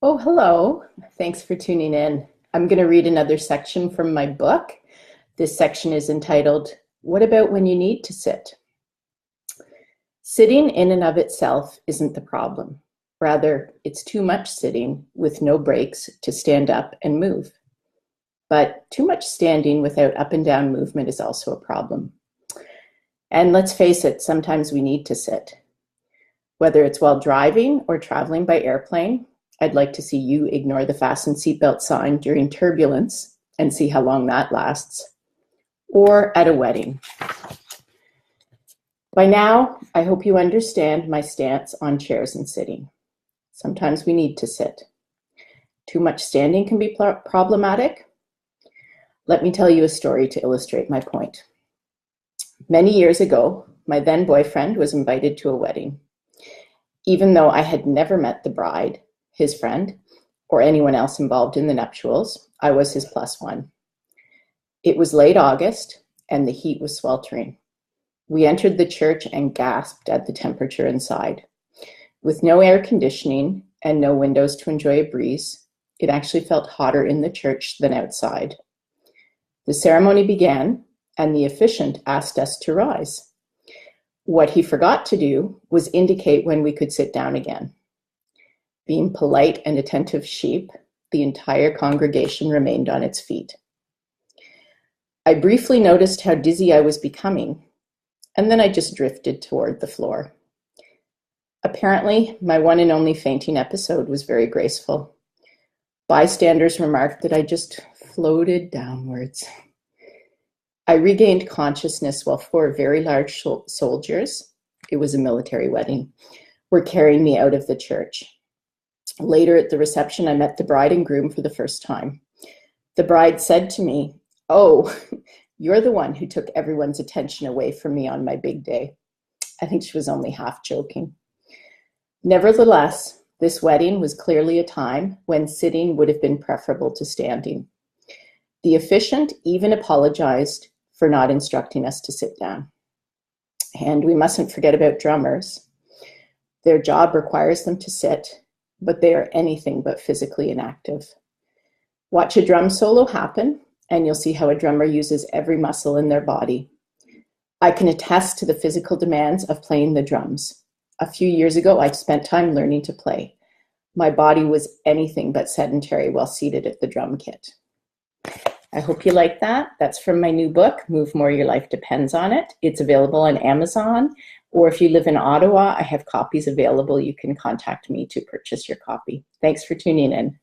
Oh, hello. Thanks for tuning in. I'm going to read another section from my book. This section is entitled, What About When You Need to Sit? Sitting in and of itself isn't the problem. Rather, it's too much sitting with no breaks to stand up and move. But too much standing without up and down movement is also a problem. And let's face it, sometimes we need to sit. Whether it's while driving or traveling by airplane, I'd like to see you ignore the fasten seatbelt sign during turbulence and see how long that lasts. Or at a wedding. By now, I hope you understand my stance on chairs and sitting. Sometimes we need to sit. Too much standing can be problematic. Let me tell you a story to illustrate my point. Many years ago, my then boyfriend was invited to a wedding. Even though I had never met the bride, his friend, or anyone else involved in the nuptials, I was his plus one. It was late August, and the heat was sweltering. We entered the church and gasped at the temperature inside. With no air conditioning and no windows to enjoy a breeze, it actually felt hotter in the church than outside. The ceremony began, and the officiant asked us to rise. What he forgot to do was indicate when we could sit down again. Being polite and attentive sheep, the entire congregation remained on its feet. I briefly noticed how dizzy I was becoming, and then I just drifted toward the floor. Apparently, my one and only fainting episode was very graceful. Bystanders remarked that I just floated downwards. I regained consciousness while four very large soldiers, it was a military wedding, were carrying me out of the church. Later at the reception, I met the bride and groom for the first time. The bride said to me, "Oh, you're the one who took everyone's attention away from me on my big day." I think she was only half joking. Nevertheless, this wedding was clearly a time when sitting would have been preferable to standing. The officiant even apologized for not instructing us to sit down. And we mustn't forget about drummers. Their job requires them to sit, but they are anything but physically inactive. Watch a drum solo happen, and you'll see how a drummer uses every muscle in their body. I can attest to the physical demands of playing the drums. A few years ago, I spent time learning to play. My body was anything but sedentary while seated at the drum kit. I hope you like that. That's from my new book, Move More, Your Life Depends on It. It's available on Amazon, or if you live in Ottawa, I have copies available. You can contact me to purchase your copy. Thanks for tuning in.